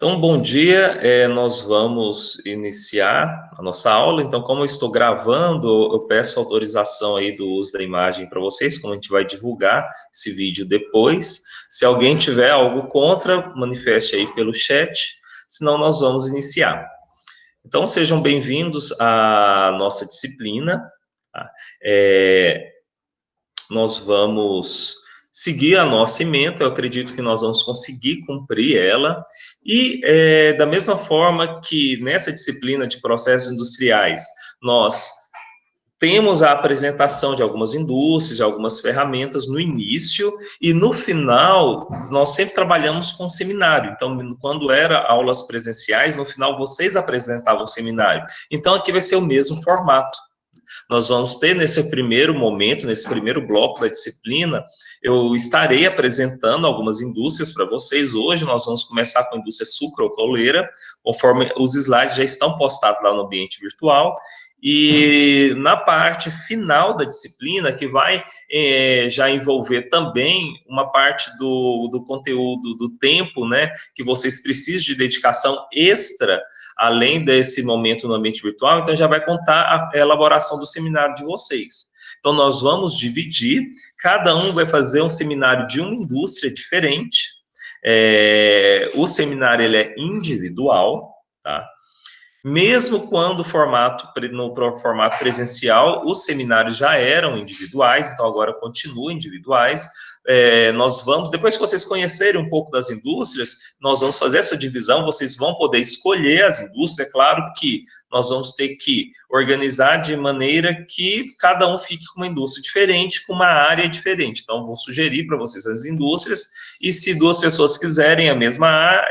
Então, bom dia. Nós vamos iniciar a nossa aula. Então, como eu estou gravando, eu peço autorização aí do uso da imagem para vocês, como a gente vai divulgar esse vídeo depois. Se alguém tiver algo contra, manifeste aí pelo chat, senão nós vamos iniciar. Então, sejam bem-vindos à nossa disciplina. Tá? Nós vamos seguir a nossa ementa, eu acredito que nós vamos conseguir cumprir ela, e da mesma forma que nessa disciplina de processos industriais, nós temos a apresentação de algumas indústrias, de algumas ferramentas no início, e no final, nós sempre trabalhamos com seminário. Então, quando era aulas presenciais, no final vocês apresentavam o seminário. Então, aqui vai ser o mesmo formato. Nós vamos ter nesse primeiro momento, nesse primeiro bloco da disciplina, eu estarei apresentando algumas indústrias para vocês. Hoje nós vamos começar com a indústria sucroalcooleira, conforme os slides já estão postados lá no ambiente virtual. E na parte final da disciplina, que vai já envolver também uma parte do conteúdo, do tempo, né, que vocês precisam de dedicação extra, além desse momento no ambiente virtual, então já vai contar a elaboração do seminário de vocês. Então, nós vamos dividir, cada um vai fazer um seminário de uma indústria diferente. O seminário ele é individual, tá? Mesmo quando no formato presencial, os seminários já eram individuais, então agora continuam individuais. Nós vamos, depois que vocês conhecerem um pouco das indústrias, nós vamos fazer essa divisão, vocês vão poder escolher as indústrias. É claro que nós vamos ter que organizar de maneira que cada um fique com uma indústria diferente, com uma área diferente. Então, vou sugerir para vocês as indústrias, e se duas pessoas quiserem a mesma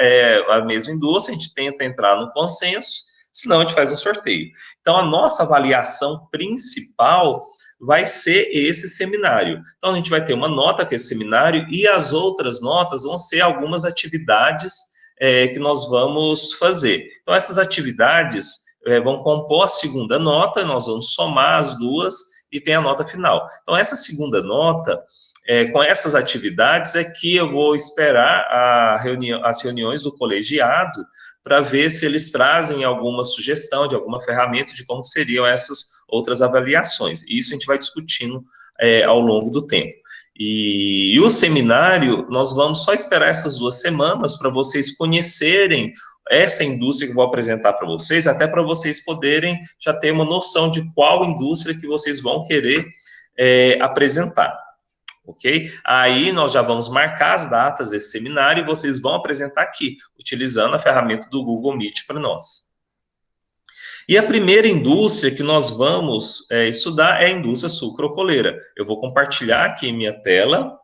indústria, a gente tenta entrar no consenso, senão a gente faz um sorteio. Então, a nossa avaliação principal vai ser esse seminário. Então, a gente vai ter uma nota com esse seminário, e as outras notas vão ser algumas atividades que nós vamos fazer. Então, essas atividades vão compor a segunda nota, nós vamos somar as duas e tem a nota final. Então, essa segunda nota, com essas atividades, é que eu vou esperar as reuniões do colegiado para ver se eles trazem alguma sugestão de alguma ferramenta de como seriam essas outras avaliações. E isso a gente vai discutindo ao longo do tempo. E o seminário, nós vamos só esperar essas 2 semanas para vocês conhecerem essa indústria que eu vou apresentar para vocês, até para vocês poderem já ter uma noção de qual indústria que vocês vão querer apresentar. Ok? Aí nós já vamos marcar as datas desse seminário e vocês vão apresentar aqui, utilizando a ferramenta do Google Meet para nós. E a primeira indústria que nós vamos estudar é a indústria sucroalcooleira. Eu vou compartilhar aqui minha tela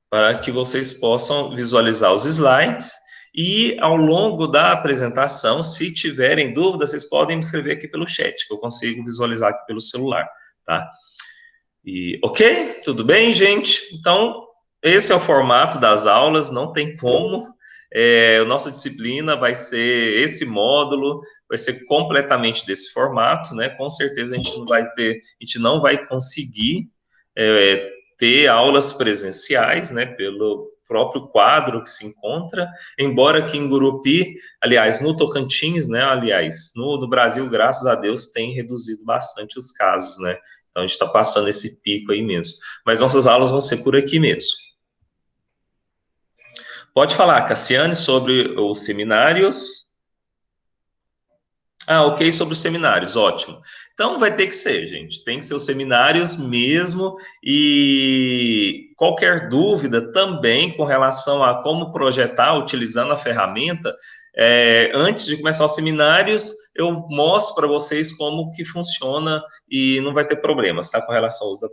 para que vocês possam visualizar os slides, e ao longo da apresentação, se tiverem dúvidas, vocês podem me escrever aqui pelo chat, que eu consigo visualizar aqui pelo celular, tá? Ok? Tudo bem, gente? Então, esse é o formato das aulas, não tem como. A nossa disciplina vai ser esse módulo, vai ser completamente desse formato, né? Com certeza a gente não vai conseguir ter aulas presenciais, né? Pelo próprio quadro que se encontra, embora aqui em Gurupi, aliás, no Tocantins, né? Aliás, no Brasil, graças a Deus, tem reduzido bastante os casos, né? Então, a gente está passando esse pico aí mesmo. Mas nossas aulas vão ser por aqui mesmo. Pode falar, Cassiane, sobre os seminários. Ok, sobre os seminários, ótimo. Então, vai ter que ser, gente. Tem que ser os seminários mesmo. E qualquer dúvida também com relação a como projetar utilizando a ferramenta, antes de começar os seminários, eu mostro para vocês como que funciona e não vai ter problemas, tá? Com relação ao uso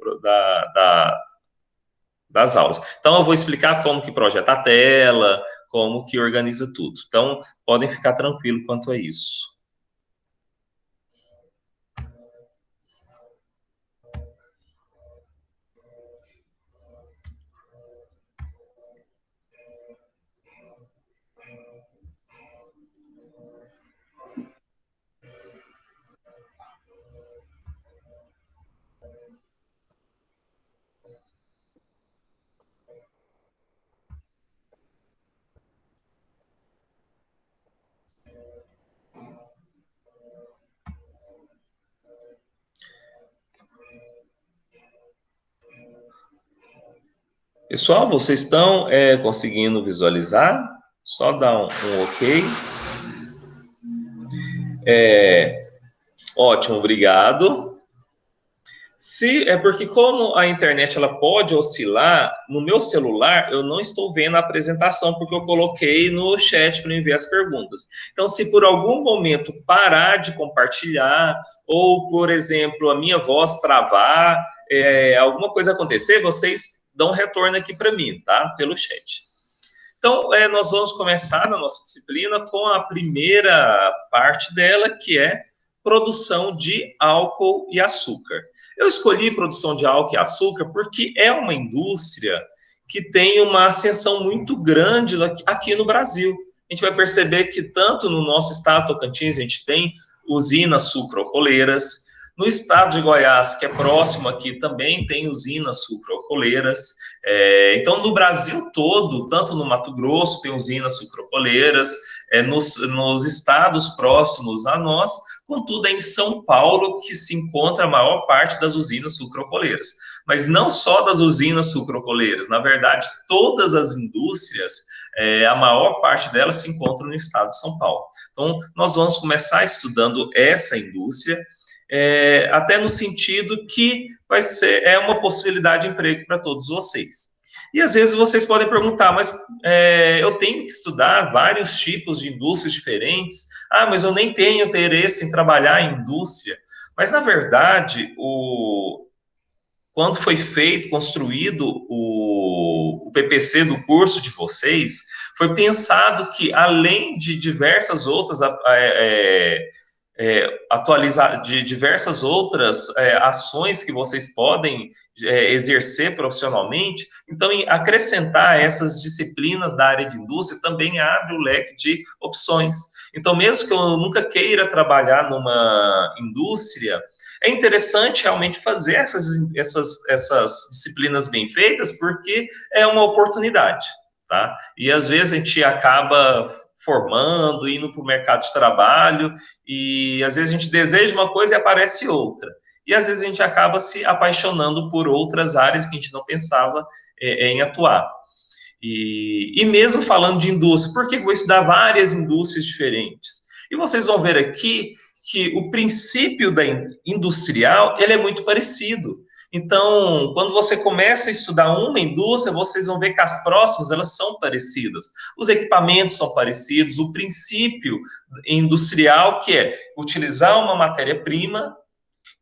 das aulas. Então, eu vou explicar como que projeta a tela, como que organiza tudo. Então, podem ficar tranquilos quanto a isso. Pessoal, vocês estão conseguindo visualizar? Só dá um ok. Ótimo, obrigado. Se é porque como a internet ela pode oscilar, no meu celular eu não estou vendo a apresentação porque eu coloquei no chat para enviar as perguntas. Então, se por algum momento parar de compartilhar ou, por exemplo, a minha voz travar, alguma coisa acontecer, vocês dão um retorno aqui para mim, tá? Pelo chat. Então, nós vamos começar na nossa disciplina com a primeira parte dela, que é produção de álcool e açúcar. Eu escolhi produção de álcool e açúcar porque é uma indústria que tem uma ascensão muito grande aqui no Brasil. A gente vai perceber que tanto no nosso estado Tocantins a gente tem usinas sucroalcooleiras, no estado de Goiás, que é próximo aqui, também tem usinas sucroalcooleiras. Então, no Brasil todo, tanto no Mato Grosso, tem usinas sucroalcooleiras, nos estados próximos a nós, contudo, é em São Paulo que se encontra a maior parte das usinas sucroalcooleiras. Mas não só das usinas sucroalcooleiras, na verdade, todas as indústrias, a maior parte delas se encontra no estado de São Paulo. Então, nós vamos começar estudando essa indústria, até no sentido que vai ser uma possibilidade de emprego para todos vocês. E às vezes vocês podem perguntar, mas eu tenho que estudar vários tipos de indústrias diferentes? Ah, mas eu nem tenho interesse em trabalhar em indústria. Mas na verdade, quando foi feito, construído o PPC do curso de vocês, foi pensado que além de diversas outras atualizar de diversas outras ações que vocês podem exercer profissionalmente. Então, acrescentar essas disciplinas da área de indústria também abre o leque de opções. Então, mesmo que eu nunca queira trabalhar numa indústria, é interessante realmente fazer essas disciplinas bem feitas, porque é uma oportunidade, tá? E às vezes a gente acaba formando, indo para o mercado de trabalho, e às vezes a gente deseja uma coisa e aparece outra. E às vezes a gente acaba se apaixonando por outras áreas que a gente não pensava em atuar. E mesmo falando de indústria, por que eu vou estudar várias indústrias diferentes? E vocês vão ver aqui que o princípio da industrial ele é muito parecido. Então, quando você começa a estudar uma indústria, vocês vão ver que as próximas elas são parecidas. Os equipamentos são parecidos, o princípio industrial que é utilizar uma matéria-prima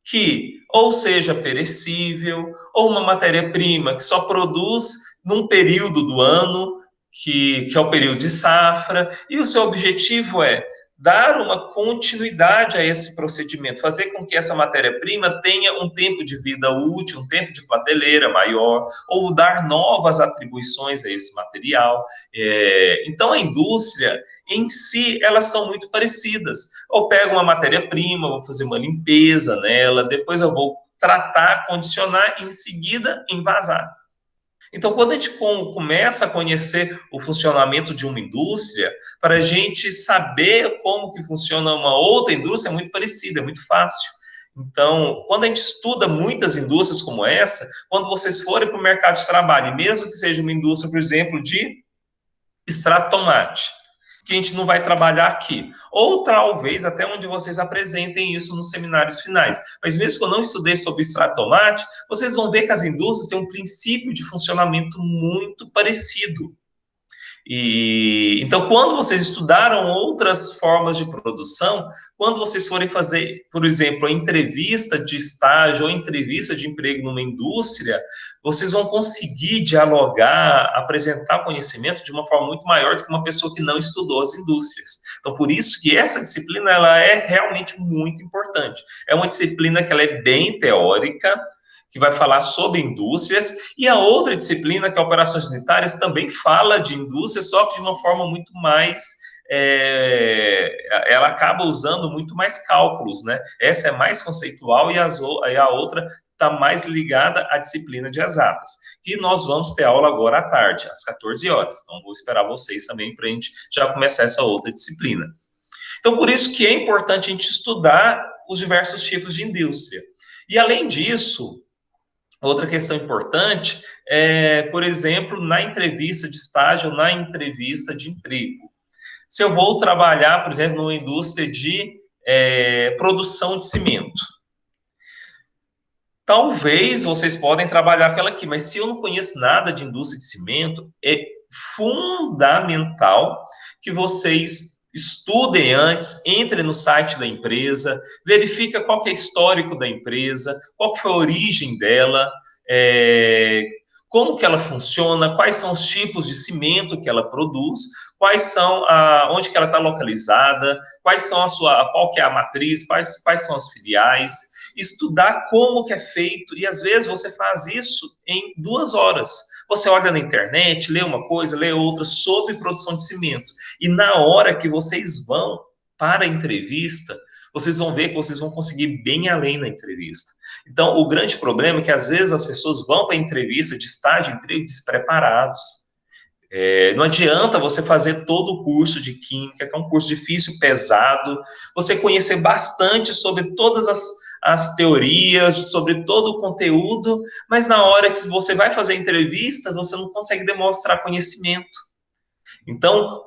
que ou seja perecível, ou uma matéria-prima que só produz num período do ano, que é o período de safra, e o seu objetivo é dar uma continuidade a esse procedimento, fazer com que essa matéria-prima tenha um tempo de vida útil, um tempo de prateleira maior, ou dar novas atribuições a esse material. Então, a indústria, em si, elas são muito parecidas. Eu pego uma matéria-prima, vou fazer uma limpeza nela, depois eu vou tratar, condicionar, e em seguida envasar. Então, quando a gente começa a conhecer o funcionamento de uma indústria, para a gente saber como que funciona uma outra indústria é muito parecida, é muito fácil. Então, quando a gente estuda muitas indústrias como essa, quando vocês forem para o mercado de trabalho, mesmo que seja uma indústria, por exemplo, de extrato de tomate, que a gente não vai trabalhar aqui. Ou talvez até onde vocês apresentem isso nos seminários finais. Mas mesmo que eu não estudei sobre extrato de tomate, vocês vão ver que as indústrias têm um princípio de funcionamento muito parecido. Então, quando vocês estudaram outras formas de produção, quando vocês forem fazer, por exemplo, a entrevista de estágio ou entrevista de emprego numa indústria, vocês vão conseguir dialogar, apresentar conhecimento de uma forma muito maior do que uma pessoa que não estudou as indústrias. Então, por isso que essa disciplina ela é realmente muito importante. É uma disciplina que ela é bem teórica, que vai falar sobre indústrias, e a outra disciplina, que é Operações Sanitárias, também fala de indústria, só que de uma forma muito mais... ela acaba usando muito mais cálculos, né? Essa é mais conceitual e a outra está mais ligada à disciplina de exatas, que nós vamos ter aula agora à tarde, às 14 horas. Então, vou esperar vocês também para a gente já começar essa outra disciplina. Então, por isso que é importante a gente estudar os diversos tipos de indústria. E, além disso, Outra questão importante é, por exemplo, na entrevista de estágio, na entrevista de emprego. Se eu vou trabalhar, por exemplo, numa indústria de produção de cimento, talvez vocês podem trabalhar aquela aqui, mas se eu não conheço nada de indústria de cimento, é fundamental que vocês estudem antes, entrem no site da empresa, verifica qual que é o histórico da empresa, qual que foi a origem dela, como que ela funciona, quais são os tipos de cimento que ela produz, quais são onde que ela está localizada, quais são qual que é a matriz, quais são as filiais, estudar como que é feito, e às vezes você faz isso em 2 horas. Você olha na internet, lê uma coisa, lê outra sobre produção de cimento. E na hora que vocês vão para a entrevista, vocês vão ver que vocês vão conseguir bem além na entrevista. Então, o grande problema é que às vezes as pessoas vão para a entrevista de estágio de emprego despreparados. Não adianta você fazer todo o curso de Química, que é um curso difícil, pesado, você conhecer bastante sobre todas as teorias, sobre todo o conteúdo, mas na hora que você vai fazer a entrevista, você não consegue demonstrar conhecimento. Então,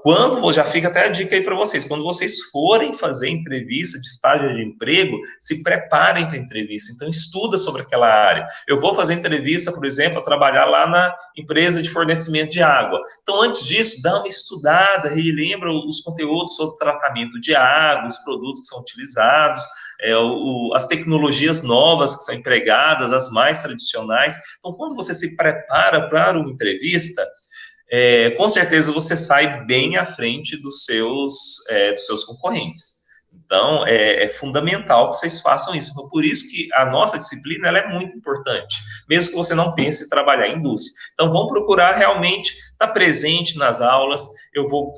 já fica até a dica aí para vocês, quando vocês forem fazer entrevista de estágio de emprego, se preparem para a entrevista, então estuda sobre aquela área. Eu vou fazer entrevista, por exemplo, trabalhar lá na empresa de fornecimento de água. Então, antes disso, dá uma estudada, relembra os conteúdos sobre tratamento de água, os produtos que são utilizados, as tecnologias novas que são empregadas, as mais tradicionais. Então, quando você se prepara para uma entrevista, com certeza você sai bem à frente dos seus concorrentes. Então, é fundamental que vocês façam isso. Então, por isso que a nossa disciplina ela é muito importante, mesmo que você não pense em trabalhar em indústria. Então, vamos procurar realmente estar presente nas aulas.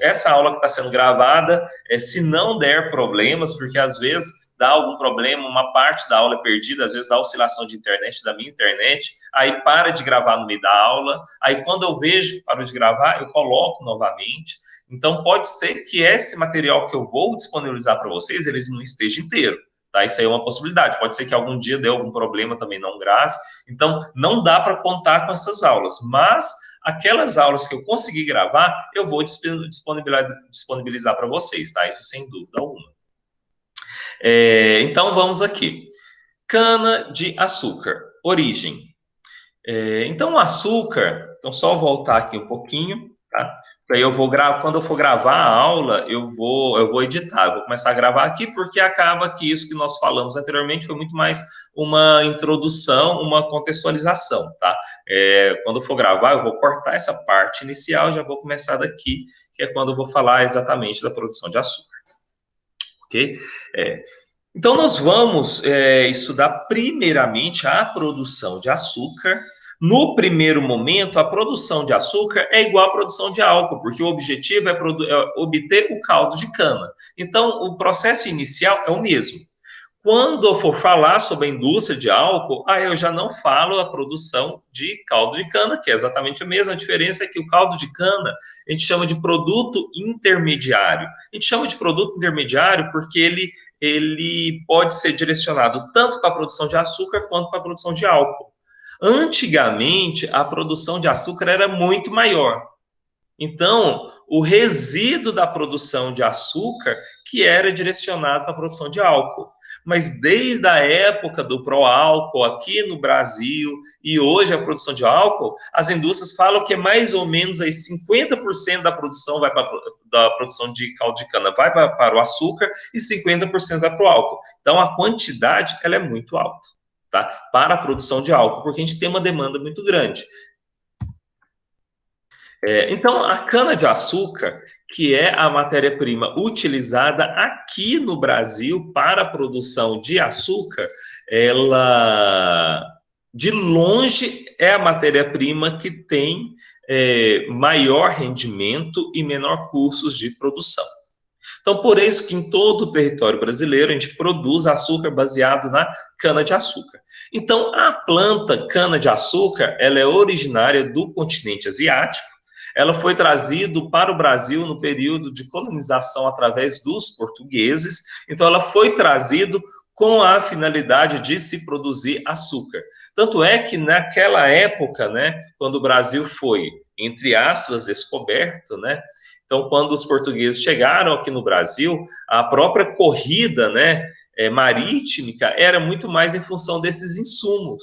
Essa aula que está sendo gravada, se não der problemas, porque às vezes dá algum problema, uma parte da aula é perdida, às vezes dá oscilação de internet, da minha internet, aí para de gravar no meio da aula, aí quando eu vejo que parou de gravar, eu coloco novamente. Então, pode ser que esse material que eu vou disponibilizar para vocês, eles não esteja inteiro, tá? Isso aí é uma possibilidade. Pode ser que algum dia dê algum problema também não grave. Então, não dá para contar com essas aulas, mas aquelas aulas que eu consegui gravar, eu vou disponibilizar para vocês, tá? Isso sem dúvida alguma. Então, vamos aqui. Cana de açúcar, origem. Então, o açúcar, então só voltar aqui um pouquinho, tá? Aí eu vou quando eu for gravar a aula, eu vou editar, eu vou começar a gravar aqui, porque acaba que isso que nós falamos anteriormente foi muito mais uma introdução, uma contextualização, tá? Quando eu for gravar, eu vou cortar essa parte inicial, já vou começar daqui, que é quando eu vou falar exatamente da produção de açúcar. Ok? Então, nós vamos estudar primeiramente a produção de açúcar. No primeiro momento, a produção de açúcar é igual à produção de álcool, porque o objetivo é obter o caldo de cana. Então, o processo inicial é o mesmo. Quando eu for falar sobre a indústria de álcool, aí eu já não falo a produção de caldo de cana, que é exatamente a mesma. A diferença é que o caldo de cana a gente chama de produto intermediário. A gente chama de produto intermediário porque ele pode ser direcionado tanto para a produção de açúcar quanto para a produção de álcool. Antigamente, a produção de açúcar era muito maior. Então, o resíduo da produção de açúcar que era direcionado para a produção de álcool. Mas desde a época do pró-álcool aqui no Brasil e hoje a produção de álcool, as indústrias falam que é mais ou menos aí 50% da produção da produção de caldo de cana vai para o açúcar e 50% vai para o álcool. Então, a quantidade ela é muito alta, tá? Para a produção de álcool, porque a gente tem uma demanda muito grande. Então, a cana-de-açúcar, que é a matéria-prima utilizada aqui no Brasil para a produção de açúcar, ela, de longe, é a matéria-prima que tem maior rendimento e menor custos de produção. Então, por isso que em todo o território brasileiro a gente produz açúcar baseado na cana-de-açúcar. Então, a planta cana-de-açúcar, ela é originária do continente asiático. Ela foi trazida para o Brasil no período de colonização através dos portugueses. Então, ela foi trazida com a finalidade de se produzir açúcar. Tanto é que naquela época, né, quando o Brasil foi, entre aspas, descoberto, né, então quando os portugueses chegaram aqui no Brasil, a própria corrida, né, marítima era muito mais em função desses insumos,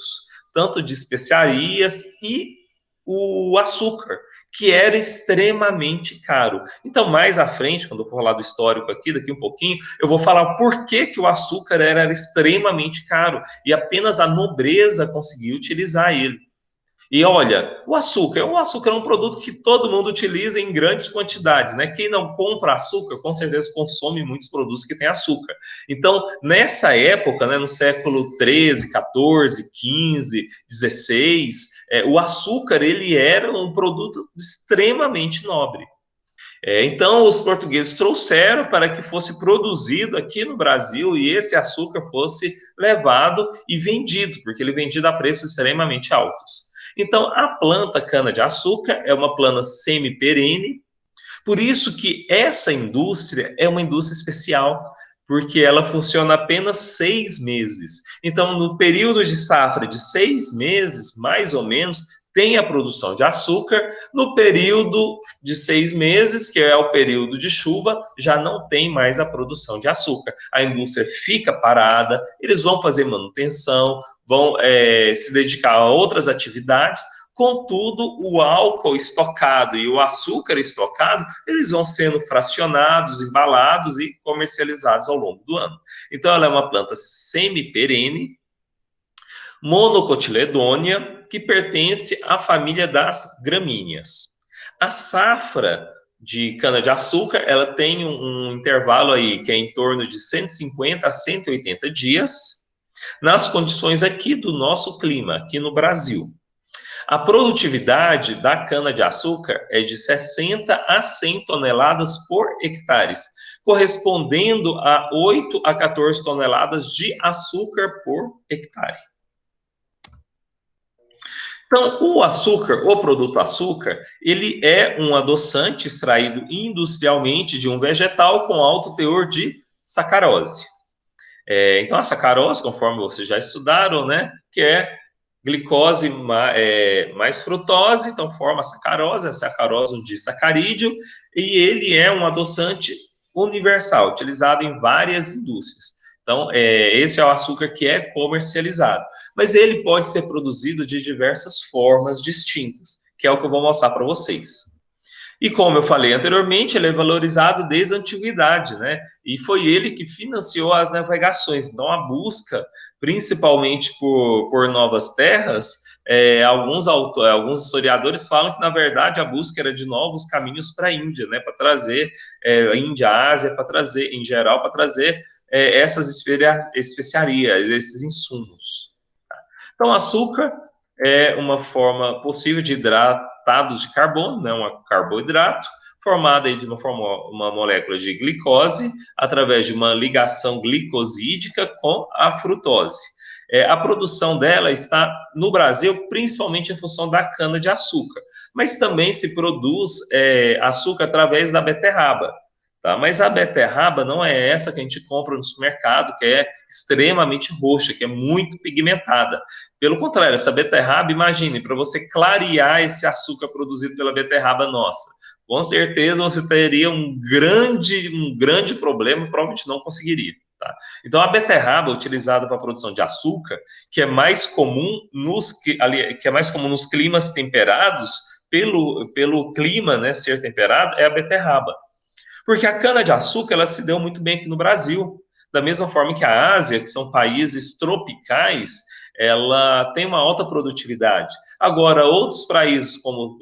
tanto de especiarias e o açúcar, que era extremamente caro. Então, mais à frente, quando eu for falar do histórico aqui, daqui um pouquinho, eu vou falar por que o açúcar era extremamente caro e apenas a nobreza conseguia utilizar ele. E olha, o açúcar é um produto que todo mundo utiliza em grandes quantidades, né? Quem não compra açúcar, com certeza consome muitos produtos que têm açúcar. Então, nessa época, né, no século 13, 14, 15, 16, o açúcar ele era um produto extremamente nobre. Então, os portugueses trouxeram para que fosse produzido aqui no Brasil e esse açúcar fosse levado e vendido, porque ele é vendido a preços extremamente altos. Então, a planta cana-de-açúcar é uma planta semi-perene, por isso que essa indústria é uma indústria especial, porque ela funciona apenas 6 meses. Então, no período de safra de 6 meses, mais ou menos, tem a produção de açúcar. No período de 6 meses, que é o período de chuva, já não tem mais a produção de açúcar. A indústria fica parada, eles vão fazer manutenção, vão se dedicar a outras atividades. Contudo, o álcool estocado e o açúcar estocado, eles vão sendo fracionados, embalados e comercializados ao longo do ano. Então, ela é uma planta semi-perene, monocotiledônea, que pertence à família das gramíneas. A safra de cana-de-açúcar, ela tem um intervalo aí que é em torno de 150 a 180 dias, nas condições aqui do nosso clima, aqui no Brasil. A produtividade da cana-de-açúcar é de 60 a 100 toneladas por hectare, correspondendo a 8 a 14 toneladas de açúcar por hectare. Então, o açúcar, o produto açúcar, ele é um adoçante extraído industrialmente de um vegetal com alto teor de sacarose. Então, a sacarose, conforme vocês já estudaram, né, que é glicose mais frutose, então forma a sacarose um disacarídeo, e ele é um adoçante universal, utilizado em várias indústrias. Então, esse é o açúcar que é comercializado. Mas ele pode ser produzido de diversas formas distintas, que é o que eu vou mostrar para vocês. E como eu falei anteriormente, ele é valorizado desde a antiguidade, né? E foi ele que financiou as navegações. Então, a busca, principalmente por novas terras, alguns historiadores falam que, na verdade, a busca era de novos caminhos para a Índia, né? Para trazer Índia, Ásia, para trazer, em geral, para trazer essas especiarias, esses insumos. Então, açúcar é uma forma possível de hidratados de carbono, né, um carboidrato, formada de uma molécula de glicose, através de uma ligação glicosídica com a frutose. A produção dela está no Brasil, principalmente em função da cana-de-açúcar, mas também se produz açúcar através da beterraba. Tá? Mas a beterraba não é essa que a gente compra no supermercado, que é extremamente roxa, que é muito pigmentada. Pelo contrário, essa beterraba, imagine, para você clarear esse açúcar produzido pela beterraba nossa, com certeza você teria um grande problema, provavelmente não conseguiria. Tá? Então, a beterraba utilizada para a produção de açúcar, que é mais comum nos climas temperados, pelo clima, né, ser temperado, é a beterraba. Porque a cana-de-açúcar, ela se deu muito bem aqui no Brasil. Da mesma forma que a Ásia, que são países tropicais, ela tem uma alta produtividade. Agora, outros países, como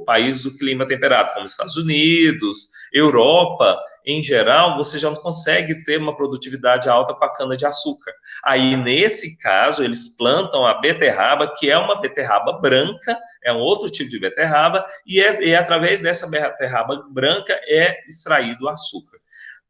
países do clima temperado, como Estados Unidos, Europa, em geral, você já não consegue ter uma produtividade alta com a cana-de-açúcar. Aí, nesse caso, eles plantam a beterraba, que é uma beterraba branca, é um outro tipo de beterraba, e através dessa beterraba branca é extraído o açúcar.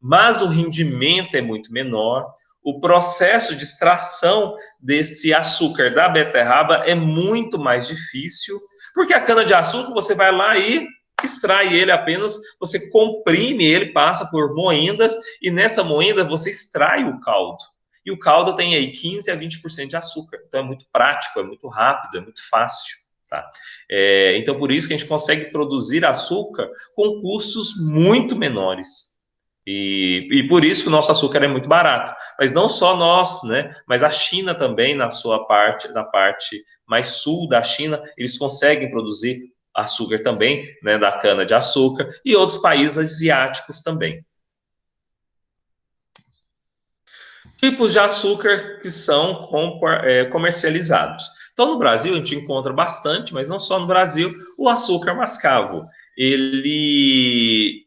Mas o rendimento é muito menor, o processo de extração desse açúcar da beterraba é muito mais difícil, porque a cana-de-açúcar você vai lá e extrai ele apenas, você comprime ele, passa por moendas, e nessa moenda você extrai o caldo. e o caldo tem aí 15 a 20% de açúcar. Então é muito prático, é muito rápido, é muito fácil. Tá? Então por isso que a gente consegue produzir açúcar com custos muito menores. E por isso que o nosso açúcar é muito barato. Mas não só nós, né? Mas a China também, na parte mais sul da China, eles conseguem produzir açúcar também, né? Da cana de açúcar, e outros países asiáticos também. Tipos de açúcar que são comercializados. Então, no Brasil, a gente encontra bastante, mas não só no Brasil, o açúcar mascavo. Ele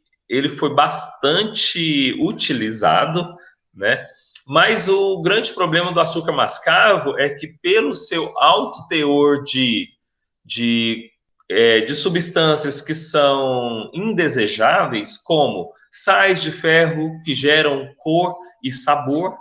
foi bastante utilizado, né? Mas o grande problema do açúcar mascavo é que, pelo seu alto teor de substâncias que são indesejáveis, como sais de ferro que geram cor e sabor,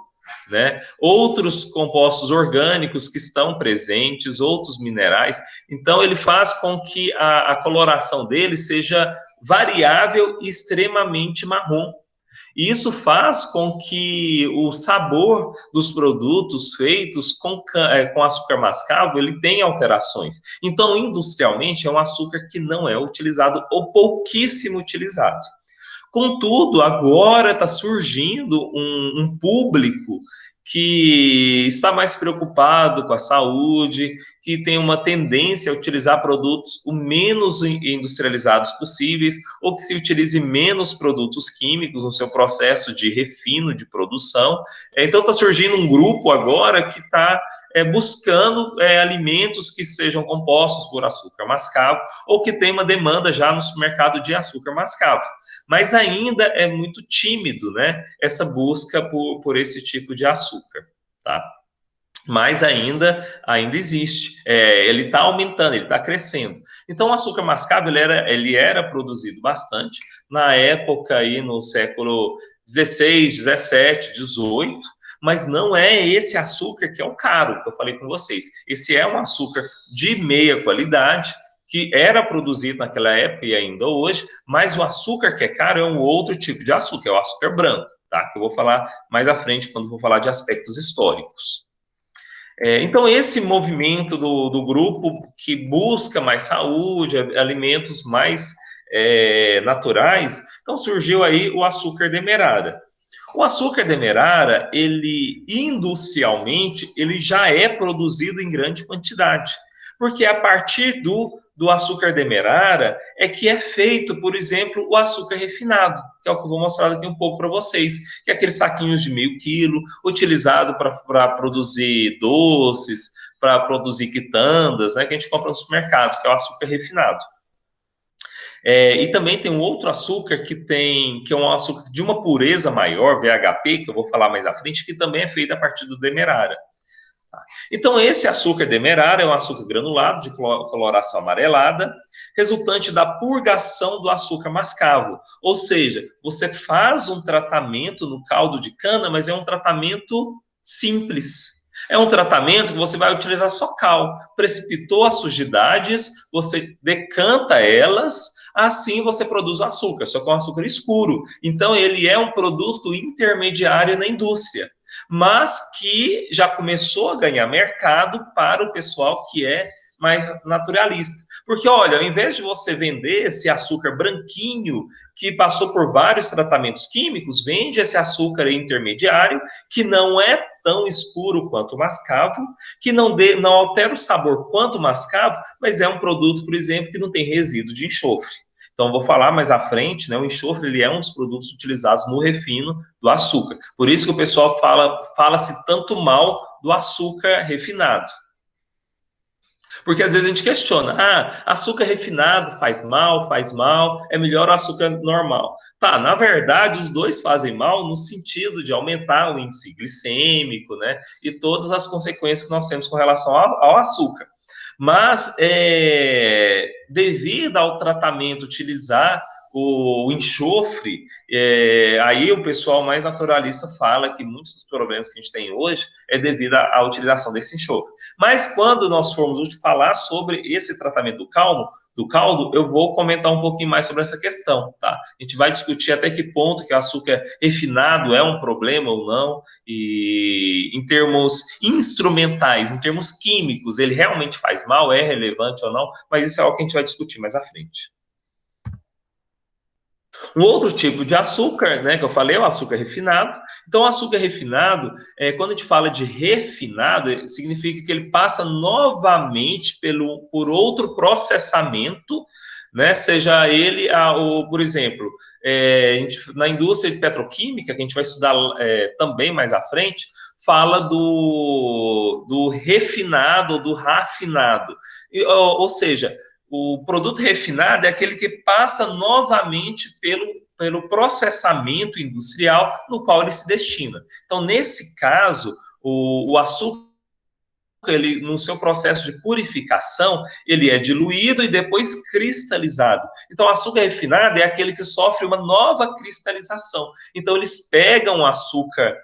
né? Outros compostos orgânicos que estão presentes, outros minerais. Então, ele faz com que a coloração dele seja variável e extremamente marrom. E isso faz com que o sabor dos produtos feitos com açúcar mascavo, ele tenha alterações. Então, industrialmente, é um açúcar que não é utilizado ou pouquíssimo utilizado. Contudo, agora está surgindo um público que está mais preocupado com a saúde, que tem uma tendência a utilizar produtos o menos industrializados possíveis, ou que se utilize menos produtos químicos no seu processo de refino, de produção. Então está surgindo um grupo agora que está buscando alimentos que sejam compostos por açúcar mascavo, ou que tem uma demanda já no supermercado de açúcar mascavo. Mas ainda é muito tímido, né, essa busca por esse tipo de açúcar, tá? Mas ainda existe, ele está aumentando, ele está crescendo. Então, o açúcar mascavo, ele era produzido bastante, na época, aí, no século XVI, XVII, XVIII, mas não é esse açúcar que é o caro, que eu falei com vocês. Esse é um açúcar de meia qualidade, que era produzido naquela época e ainda hoje, mas o açúcar que é caro é um outro tipo de açúcar, é o açúcar branco, tá? Que eu vou falar mais à frente quando vou falar de aspectos históricos. Então, esse movimento do grupo que busca mais saúde, alimentos mais naturais, então surgiu aí o açúcar demerara. O açúcar demerara, ele industrialmente, ele já é produzido em grande quantidade, porque a partir do açúcar demerara é que é feito, por exemplo, o açúcar refinado, que é o que eu vou mostrar aqui um pouco para vocês, que é aqueles saquinhos de meio quilo, utilizado para produzir doces, para produzir quitandas, né, que a gente compra no supermercado, que é o açúcar refinado. E também tem um outro açúcar que é um açúcar de uma pureza maior, VHP, que eu vou falar mais à frente, que também é feito a partir do demerara. Então, esse açúcar demerara é um açúcar granulado de coloração amarelada, resultante da purgação do açúcar mascavo. Ou seja, você faz um tratamento no caldo de cana, mas é um tratamento simples. É um tratamento que você vai utilizar só cal. Precipitou as sujidades, você decanta elas, assim você produz o açúcar, só com açúcar escuro. Então, ele é um produto intermediário na indústria, mas que já começou a ganhar mercado para o pessoal que é mais naturalista. Porque, olha, ao invés de você vender esse açúcar branquinho, que passou por vários tratamentos químicos, vende esse açúcar intermediário, que não é tão escuro quanto o mascavo, que não altera o sabor quanto o mascavo, mas é um produto, por exemplo, que não tem resíduo de enxofre. Então, vou falar mais à frente, né? O enxofre, ele é um dos produtos utilizados no refino do açúcar. Por isso que o pessoal fala-se tanto mal do açúcar refinado. Porque às vezes a gente questiona, açúcar refinado faz mal, é melhor o açúcar normal. Tá, na verdade, os dois fazem mal no sentido de aumentar o índice glicêmico, né? E todas as consequências que nós temos com relação ao açúcar. Mas, devido ao tratamento utilizar o enxofre, aí o pessoal mais naturalista fala que muitos dos problemas que a gente tem hoje é devido à utilização desse enxofre. Mas quando nós formos falar sobre esse tratamento do caldo, eu vou comentar um pouquinho mais sobre essa questão, tá? A gente vai discutir até que ponto que o açúcar refinado é um problema ou não, e em termos instrumentais, em termos químicos, ele realmente faz mal, é relevante ou não, mas isso é algo que a gente vai discutir mais à frente. Um outro tipo de açúcar, né, que eu falei, é o açúcar refinado. Então, o açúcar refinado, quando a gente fala de refinado, significa que ele passa novamente por outro processamento, né, seja ele, por exemplo, na indústria de petroquímica, que a gente vai estudar também mais à frente, fala do refinado, do rafinado. Ou seja, o produto refinado é aquele que passa novamente pelo processamento industrial no qual ele se destina. Então, nesse caso, o açúcar, ele, no seu processo de purificação, ele é diluído e depois cristalizado. Então, o açúcar refinado é aquele que sofre uma nova cristalização. Então, eles pegam o açúcar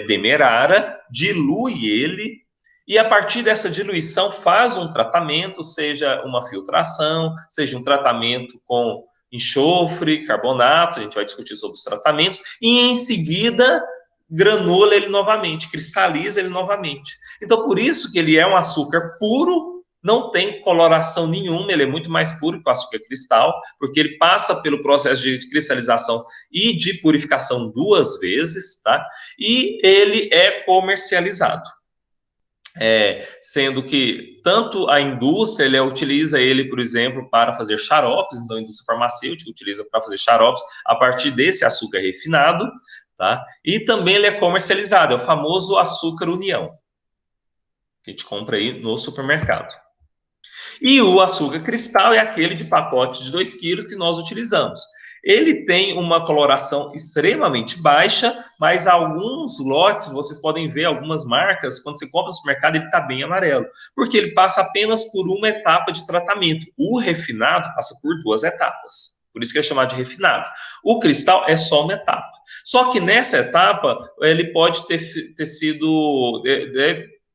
demerara, dilui ele, e a partir dessa diluição faz um tratamento, seja uma filtração, seja um tratamento com enxofre, carbonato, a gente vai discutir sobre os tratamentos, e em seguida granula ele novamente, cristaliza ele novamente. Então, por isso que ele é um açúcar puro, não tem coloração nenhuma, ele é muito mais puro que o açúcar cristal, porque ele passa pelo processo de cristalização e de purificação duas vezes, tá? E ele é comercializado. Sendo que tanto a indústria utiliza ele, por exemplo, para fazer xaropes, então a indústria farmacêutica utiliza para fazer xaropes a partir desse açúcar refinado, tá? E também ele é comercializado, é o famoso açúcar União, que a gente compra aí no supermercado. E o açúcar cristal é aquele de pacote de 2 quilos que nós utilizamos. Ele tem uma coloração extremamente baixa, mas alguns lotes, vocês podem ver algumas marcas, quando você compra no supermercado, ele está bem amarelo, porque ele passa apenas por uma etapa de tratamento. O refinado passa por 2 etapas. Por isso que é chamado de refinado. O cristal é só uma etapa. Só que nessa etapa, ele pode ter sido,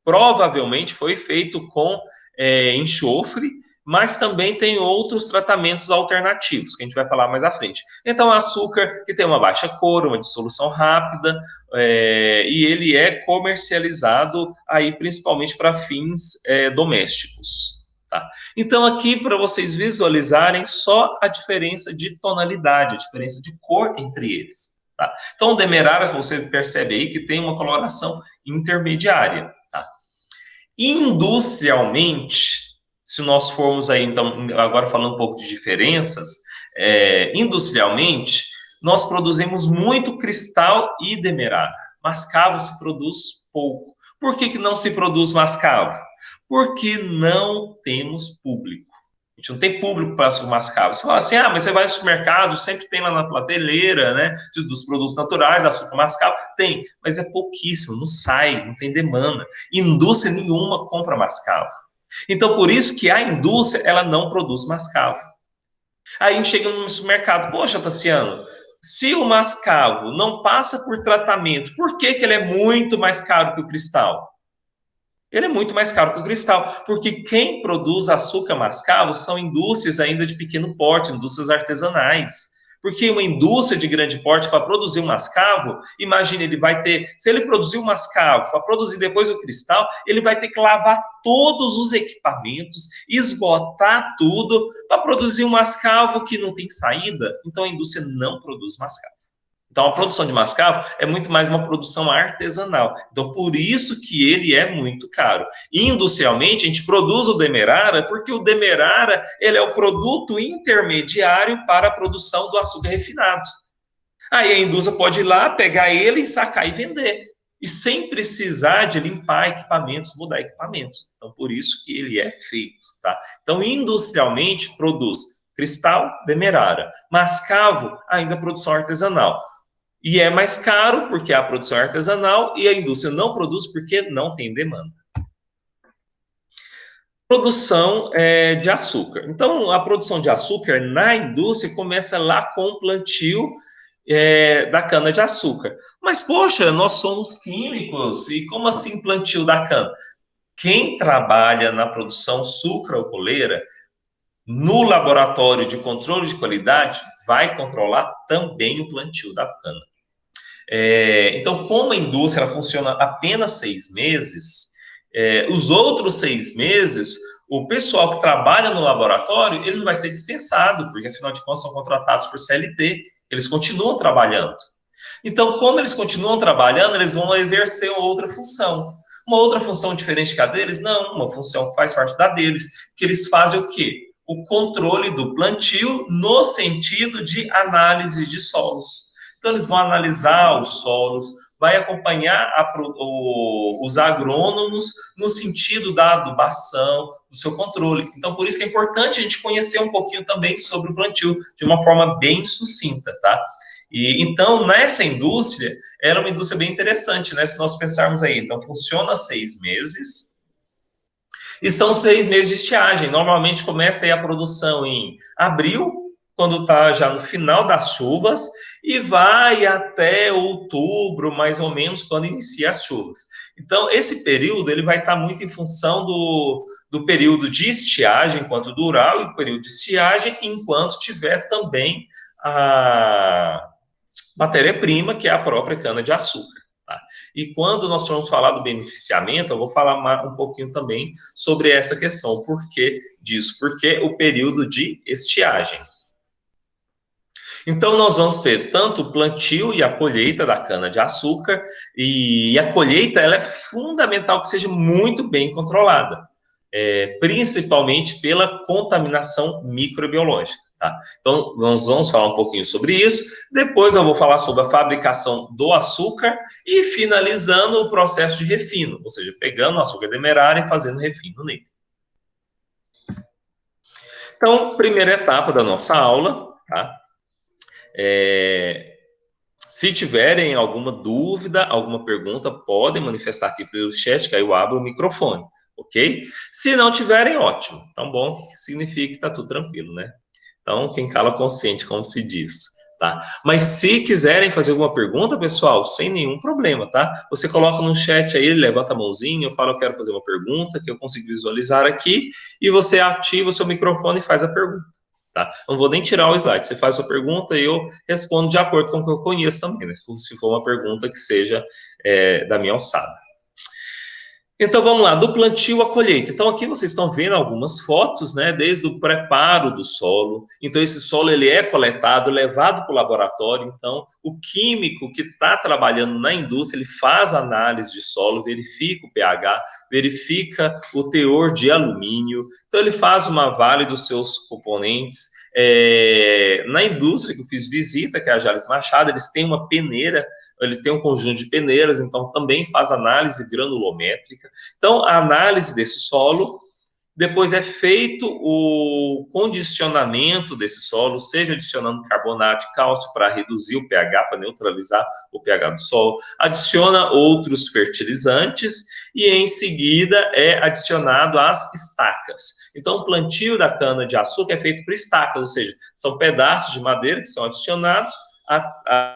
provavelmente foi feito com enxofre, mas também tem outros tratamentos alternativos, que a gente vai falar mais à frente. Então, açúcar que tem uma baixa cor, uma dissolução rápida, e ele é comercializado aí principalmente para fins domésticos. Tá? Então, aqui, para vocês visualizarem só a diferença de tonalidade, a diferença de cor entre eles. Tá? Então, o demerara, você percebe aí que tem uma coloração intermediária. Tá? Industrialmente, se nós formos aí, então, agora falando um pouco de diferenças, industrialmente, nós produzimos muito cristal e demerara. Mascavo se produz pouco. Por que não se produz mascavo? Porque não temos público. A gente não tem público para o mascavo. Você fala assim, mas você vai no supermercado, sempre tem lá na prateleira, né, dos produtos naturais, açúcar mascavo. Tem, mas é pouquíssimo, não sai, não tem demanda. Indústria nenhuma compra mascavo. Então, por isso que a indústria, ela não produz mascavo. Aí a gente chega no supermercado, poxa, Tassiano, se o mascavo não passa por tratamento, por que ele é muito mais caro que o cristal? Ele é muito mais caro que o cristal, porque quem produz açúcar mascavo são indústrias ainda de pequeno porte, indústrias artesanais. Porque uma indústria de grande porte, para produzir um mascavo, imagine, ele vai ter, se ele produzir um mascavo, para produzir depois o cristal, ele vai ter que lavar todos os equipamentos, esgotar tudo, para produzir um mascavo que não tem saída. Então a indústria não produz mascavo. Então, a produção de mascavo é muito mais uma produção artesanal. Então, por isso que ele é muito caro. Industrialmente, a gente produz o demerara porque o demerara ele é o produto intermediário para a produção do açúcar refinado. Aí a indústria pode ir lá, pegar ele, sacar e vender. E sem precisar de limpar equipamentos, mudar equipamentos. Então, por isso que ele é feito. Tá? Então, industrialmente, produz cristal, demerara. Mascavo, ainda produção artesanal. E é mais caro porque a produção é artesanal e a indústria não produz porque não tem demanda. Produção de açúcar. Então, a produção de açúcar na indústria começa lá com o plantio da cana-de-açúcar. Mas, poxa, nós somos químicos, e como assim plantio da cana? Quem trabalha na produção sucroalcooleira no laboratório de controle de qualidade vai controlar também o plantio da cana. Então, como a indústria ela funciona apenas 6 meses, os outros 6 meses, o pessoal que trabalha no laboratório, ele não vai ser dispensado, porque afinal de contas são contratados por CLT, eles continuam trabalhando. Então, como eles continuam trabalhando, eles vão exercer outra função. Uma outra função diferente que a deles? Não, uma função que faz parte da deles, que eles fazem o quê? O controle do plantio no sentido de análise de solos. Então, eles vão analisar os solos, vai acompanhar os agrônomos no sentido da adubação, do seu controle. Então, por isso que é importante a gente conhecer um pouquinho também sobre o plantio, de uma forma bem sucinta, tá? E então, nessa indústria, era uma indústria bem interessante, né? Se nós pensarmos aí, então funciona 6 meses, e são 6 meses de estiagem. Normalmente começa aí a produção em abril, quando está já no final das chuvas, e vai até outubro, mais ou menos, quando inicia as chuvas. Então, esse período ele vai estar muito em função do período de estiagem, enquanto durar, e o período de estiagem, enquanto tiver também a matéria-prima, que é a própria cana-de-açúcar. Tá? E quando nós formos falar do beneficiamento, eu vou falar um pouquinho também sobre essa questão, o porquê disso, porque o período de estiagem. Então, nós vamos ter tanto o plantio e a colheita da cana-de-açúcar, e a colheita ela é fundamental que seja muito bem controlada, principalmente pela contaminação microbiológica. Tá? Então, nós vamos falar um pouquinho sobre isso. Depois, eu vou falar sobre a fabricação do açúcar e finalizando o processo de refino, ou seja, pegando o açúcar demerara e fazendo refino nele. Então, primeira etapa da nossa aula, tá? Se tiverem alguma dúvida, alguma pergunta, podem manifestar aqui pelo chat, que aí eu abro o microfone, ok? Se não tiverem, ótimo. Então, bom, significa que está tudo tranquilo, né? Então, quem cala consciente, como se diz, tá? Mas se quiserem fazer alguma pergunta, pessoal, sem nenhum problema, tá? Você coloca no chat aí, levanta a mãozinha, eu falo, eu quero fazer uma pergunta, que eu consigo visualizar aqui, e você ativa o seu microfone e faz a pergunta. Tá? Não vou nem tirar o slide. Você faz a sua pergunta e eu respondo de acordo com o que eu conheço também, né? Se for uma pergunta que seja da minha alçada. Então vamos lá, do plantio à colheita. Então aqui vocês estão vendo algumas fotos, né, desde o preparo do solo. Então esse solo ele é coletado, levado para o laboratório. Então o químico que está trabalhando na indústria ele faz análise de solo, verifica o pH, verifica o teor de alumínio. Então ele faz uma avaliação dos seus componentes. Na indústria que eu fiz visita, que é a Jales Machado, eles têm uma peneira, ele tem um conjunto de peneiras, então também faz análise granulométrica. Então, a análise desse solo, depois é feito o condicionamento desse solo, seja adicionando carbonato de cálcio para reduzir o pH, para neutralizar o pH do solo, adiciona outros fertilizantes e em seguida é adicionado as estacas. Então, o plantio da cana-de-açúcar é feito por estacas, ou seja, são pedaços de madeira que são adicionados a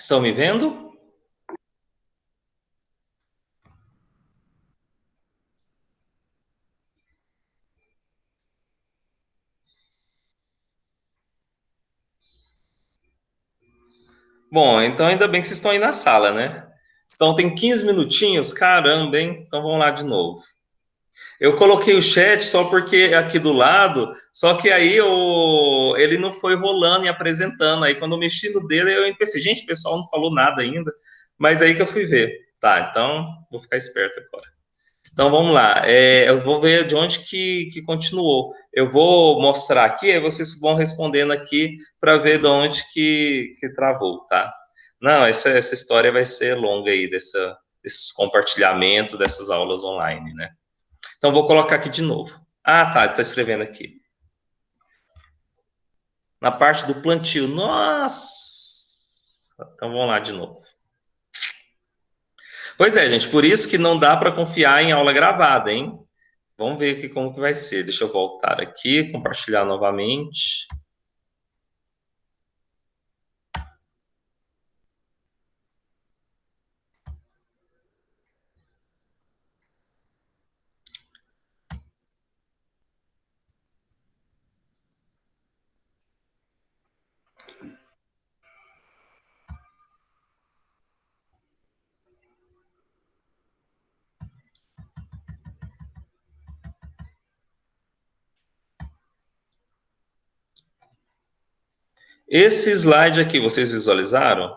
Estão me vendo? Bom, então ainda bem que vocês estão aí na sala, né? Então tem 15 minutinhos, caramba, hein? Então vamos lá de novo. Eu coloquei o chat só porque aqui do lado, só que aí ele não foi rolando e apresentando. Aí quando eu mexi no dedo, eu pensei, gente, o pessoal não falou nada ainda. Mas aí que eu fui ver. Tá, então vou ficar esperto agora. Então vamos lá. Eu vou ver de onde que continuou. Eu vou mostrar aqui, aí vocês vão respondendo aqui para ver de onde que travou, tá? Não, essa história vai ser longa aí, desses compartilhamentos, dessas aulas online, né? Então, vou colocar aqui de novo. Ah, tá, estou escrevendo aqui. Na parte do plantio. Nossa! Então, vamos lá de novo. Pois é, gente, por isso que não dá para confiar em aula gravada, hein? Vamos ver aqui como que vai ser. Deixa eu voltar aqui, compartilhar novamente. Esse slide aqui, vocês visualizaram?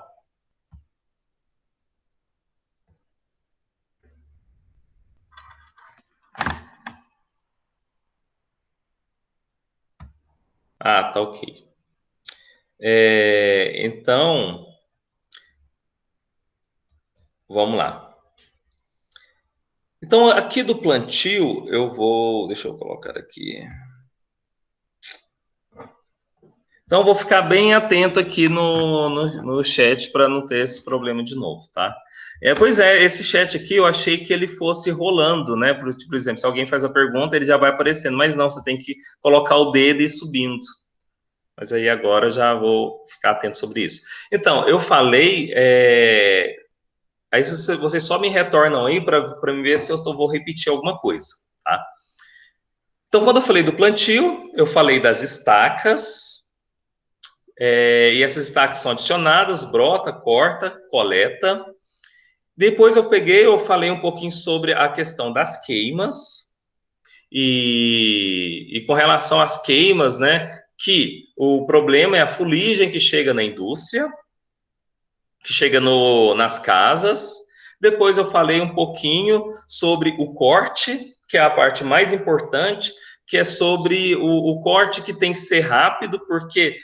Ah, tá ok. Então, vamos lá. Então, aqui do plantio, deixa eu colocar aqui. Então, eu vou ficar bem atento aqui no chat para não ter esse problema de novo, tá? Pois é, esse chat aqui eu achei que ele fosse rolando, né? Por exemplo, se alguém faz a pergunta, ele já vai aparecendo, mas não, você tem que colocar o dedo e ir subindo. Mas aí agora eu já vou ficar atento sobre isso. Então, eu falei. Aí vocês só me retornam aí para me ver se vou repetir alguma coisa, tá? Então, quando eu falei do plantio, eu falei das estacas. E essas estacas são adicionadas, brota, corta, coleta. Depois eu falei um pouquinho sobre a questão das queimas. E com relação às queimas, né, que o problema é a fuligem que chega na indústria, que chega nas casas. Depois eu falei um pouquinho sobre o corte, que é a parte mais importante, que é sobre o corte que tem que ser rápido, porque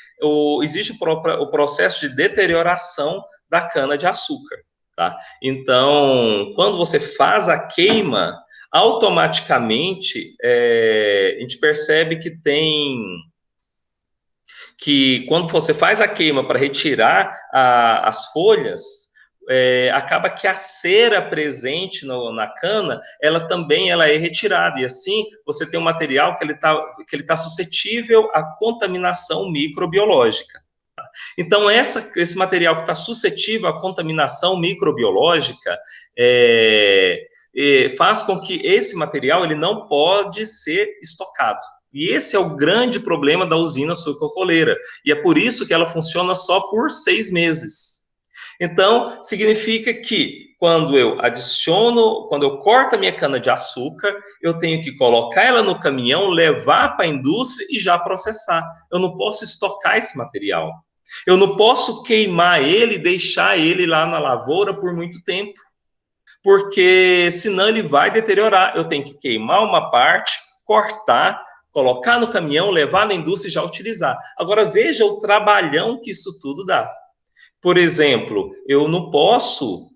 existe o processo de deterioração da cana-de-açúcar. Tá? Então, quando você faz a queima, automaticamente a gente percebe que quando você faz a queima para retirar as folhas, acaba que a cera presente na cana, ela é retirada, e assim você tem um material que ele tá suscetível à contaminação microbiológica. Então, esse material que está suscetível à contaminação microbiológica faz com que esse material ele não pode ser estocado. E esse é o grande problema da usina sucrocoleira. E é por isso que ela funciona só por 6 meses. Então, significa que quando eu corto a minha cana de açúcar, eu tenho que colocar ela no caminhão, levar para a indústria e já processar. Eu não posso estocar esse material. Eu não posso queimar ele e deixar ele lá na lavoura por muito tempo, porque senão ele vai deteriorar. Eu tenho que queimar uma parte, cortar, colocar no caminhão, levar na indústria e já utilizar. Agora veja o trabalhão que isso tudo dá. Por exemplo, eu não posso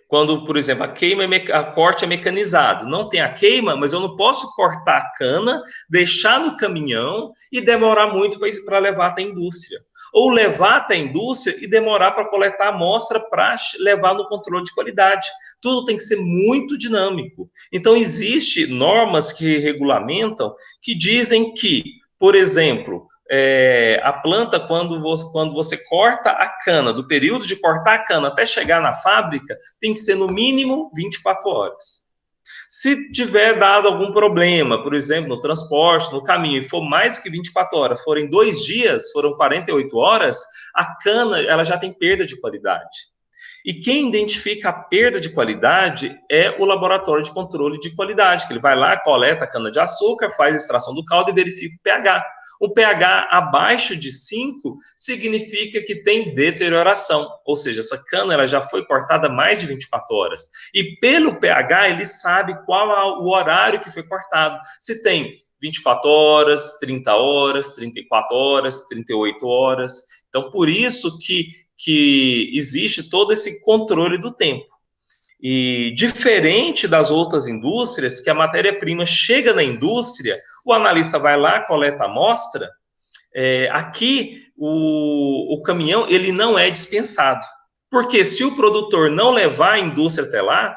quando, por exemplo, a corte é mecanizado, não tem a queima, mas eu não posso cortar a cana, deixar no caminhão e demorar muito para levar até a indústria. Ou levar até a indústria e demorar para coletar a amostra para levar no controle de qualidade. Tudo tem que ser muito dinâmico. Então, existem normas que regulamentam que dizem que, por exemplo, a planta, quando você corta a cana, do período de cortar a cana até chegar na fábrica, tem que ser no mínimo 24 horas. Se tiver dado algum problema, por exemplo, no transporte, no caminho, e for mais do que 24 horas, forem 2 dias, foram 48 horas, a cana ela já tem perda de qualidade. E quem identifica a perda de qualidade é o laboratório de controle de qualidade, que ele vai lá, coleta a cana-de-açúcar, faz a extração do caldo e verifica o pH. O pH abaixo de 5 significa que tem deterioração, ou seja, essa cana ela já foi cortada mais de 24 horas. E pelo pH ele sabe qual é o horário que foi cortado. Se tem 24 horas, 30 horas, 34 horas, 38 horas. Então, por isso que existe todo esse controle do tempo. E diferente das outras indústrias, que a matéria-prima chega na indústria, o analista vai lá, coleta a amostra, aqui o caminhão ele não é dispensado. Porque se o produtor não levar a indústria até lá,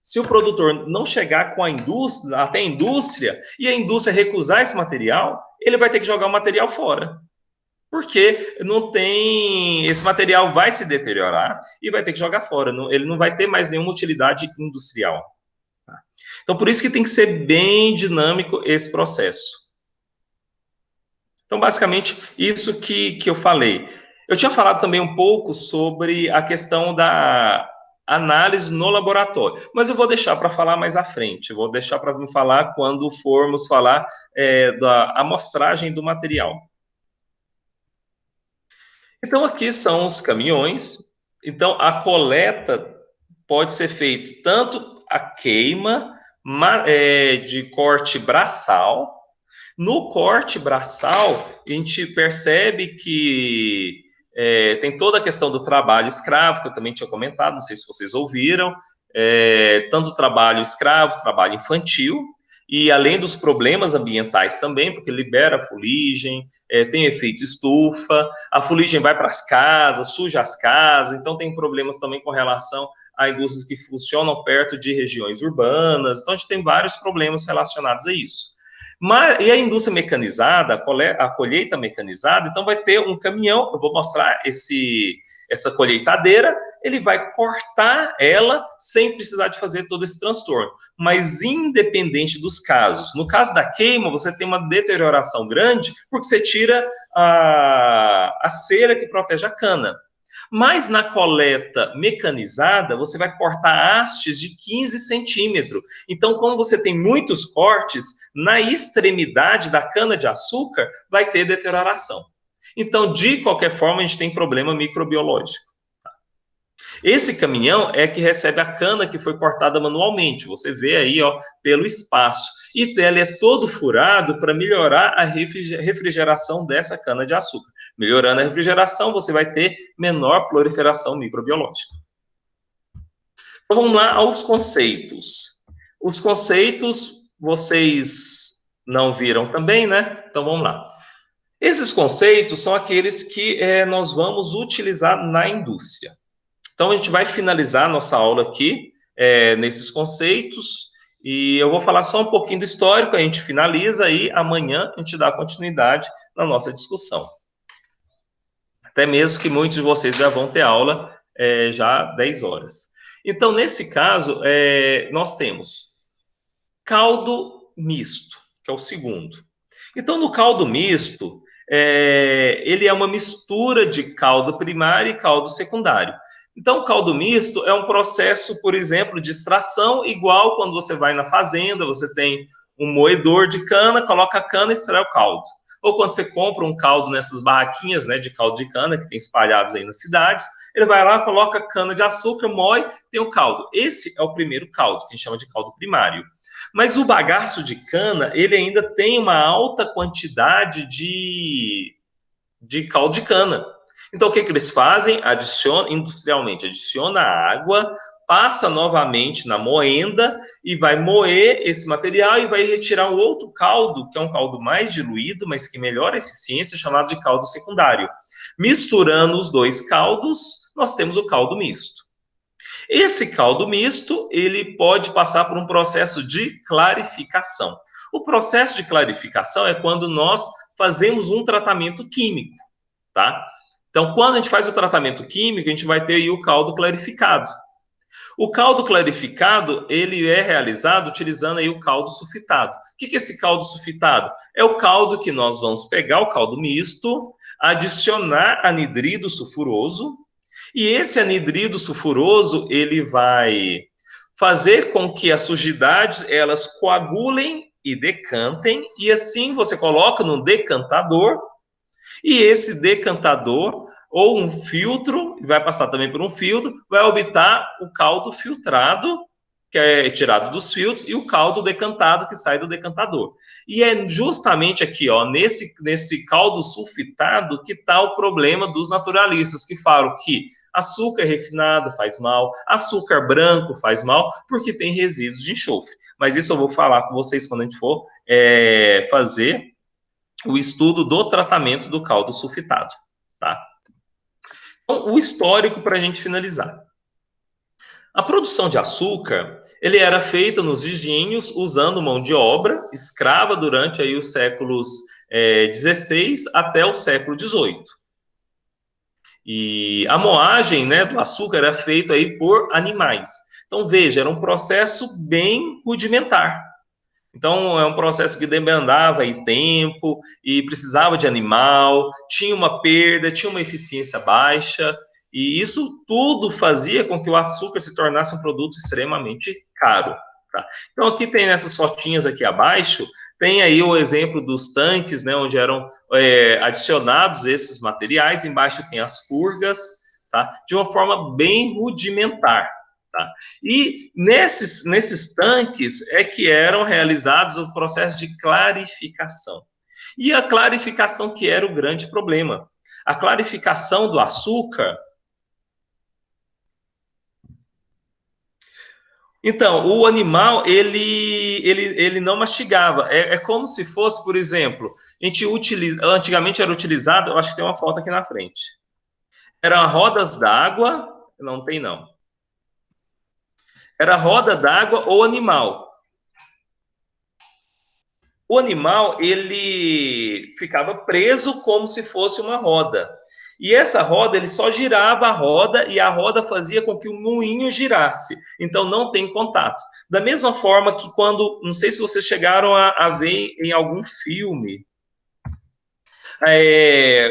se o produtor não chegar com a indústria, até a indústria, e a indústria recusar esse material, ele vai ter que jogar o material fora. Porque não tem, esse material vai se deteriorar e vai ter que jogar fora, ele não vai ter mais nenhuma utilidade industrial. Então, por isso que tem que ser bem dinâmico esse processo. Então, basicamente, isso que eu falei. Eu tinha falado também um pouco sobre a questão da análise no laboratório, mas eu vou deixar para falar mais à frente, eu vou deixar para me falar quando formos falar da amostragem do material. Então, aqui são os caminhões. Então, a coleta pode ser feita tanto a queima de corte braçal. No corte braçal, a gente percebe que tem toda a questão do trabalho escravo, que eu também tinha comentado, não sei se vocês ouviram, tanto trabalho escravo, trabalho infantil, e além dos problemas ambientais também, porque libera fuligem, tem efeito estufa, a fuligem vai para as casas, suja as casas, então tem problemas também com relação a indústrias que funcionam perto de regiões urbanas, então a gente tem vários problemas relacionados a isso. E a indústria mecanizada, a colheita mecanizada, então vai ter um caminhão, eu vou mostrar essa colheitadeira, ele vai cortar ela sem precisar de fazer todo esse transtorno. Mas independente dos casos, no caso da queima, você tem uma deterioração grande, porque você tira a cera que protege a cana. Mas na coleta mecanizada, você vai cortar hastes de 15 centímetros. Então, como você tem muitos cortes, na extremidade da cana-de-açúcar vai ter deterioração. Então, de qualquer forma, a gente tem problema microbiológico. Esse caminhão é que recebe a cana que foi cortada manualmente. Você vê aí, ó, pelo espaço. E ele é todo furado para melhorar a refrigeração dessa cana-de-açúcar. Melhorando a refrigeração, você vai ter menor proliferação microbiológica. Então, vamos lá aos conceitos. Os conceitos vocês não viram também, né? Então, vamos lá. Esses conceitos são aqueles que nós vamos utilizar na indústria. Então, a gente vai finalizar a nossa aula aqui, nesses conceitos, e eu vou falar só um pouquinho do histórico, a gente finaliza e amanhã a gente dá continuidade na nossa discussão. Até mesmo que muitos de vocês já vão ter aula já 10 horas. Então, nesse caso, nós temos caldo misto, que é o segundo. Então, no caldo misto, ele é uma mistura de caldo primário e caldo secundário. Então, o caldo misto é um processo, por exemplo, de extração, igual quando você vai na fazenda, você tem um moedor de cana, coloca a cana e extrai o caldo. Ou quando você compra um caldo nessas barraquinhas, né, de caldo de cana, que tem espalhados aí nas cidades, ele vai lá, coloca cana de açúcar, moe, tem o caldo. Esse é o primeiro caldo, que a gente chama de caldo primário. Mas o bagaço de cana, ele ainda tem uma alta quantidade de caldo de cana. Então, o que eles fazem? Industrialmente, adiciona água, passa novamente na moenda e vai moer esse material e vai retirar um outro caldo, que é um caldo mais diluído, mas que melhora a eficiência, chamado de caldo secundário. Misturando os dois caldos, nós temos o caldo misto. Esse caldo misto, ele pode passar por um processo de clarificação. O processo de clarificação é quando nós fazemos um tratamento químico, tá? Então, quando a gente faz o tratamento químico, a gente vai ter aí o caldo clarificado. O caldo clarificado, ele é realizado utilizando aí o caldo sulfitado. O que é esse caldo sulfitado? É o caldo que nós vamos pegar, o caldo misto, adicionar anidrido sulfuroso, e esse anidrido sulfuroso, ele vai fazer com que as sujidades, elas coagulem e decantem, e assim você coloca no decantador, e esse decantador ou um filtro, vai passar também por um filtro, vai obter o caldo filtrado, que é tirado dos filtros, e o caldo decantado, que sai do decantador. E é justamente aqui, ó, nesse caldo sulfitado, que está o problema dos naturalistas, que falam que açúcar refinado faz mal, açúcar branco faz mal, porque tem resíduos de enxofre. Mas isso eu vou falar com vocês quando a gente for fazer o estudo do tratamento do caldo sulfitado, tá? Então, o histórico para a gente finalizar. A produção de açúcar, ele era feita nos engenhos usando mão de obra escrava durante aí os séculos 16 até o século 18. E a moagem, né, do açúcar era feita aí por animais. Então, veja, era um processo bem rudimentar. Então, é um processo que demandava aí tempo e precisava de animal, tinha uma perda, tinha uma eficiência baixa, e isso tudo fazia com que o açúcar se tornasse um produto extremamente caro. Tá? Então, aqui tem nessas fotinhas aqui abaixo, tem aí o exemplo dos tanques, né, onde eram adicionados esses materiais, embaixo tem as purgas, tá? De uma forma bem rudimentar. Tá? E nesses tanques é que eram realizados o processo de clarificação. E a clarificação que era o grande problema. A clarificação do açúcar. Então, o animal, ele não mastigava. É como se fosse, por exemplo, antigamente era utilizado, eu acho que tem uma foto aqui na frente. Eram rodas d'água, não tem não. Era roda d'água ou animal. O animal, ele ficava preso como se fosse uma roda. E essa roda, ele só girava a roda e a roda fazia com que o moinho girasse. Então, não tem contato. Da mesma forma que quando, não sei se vocês chegaram a ver em algum filme,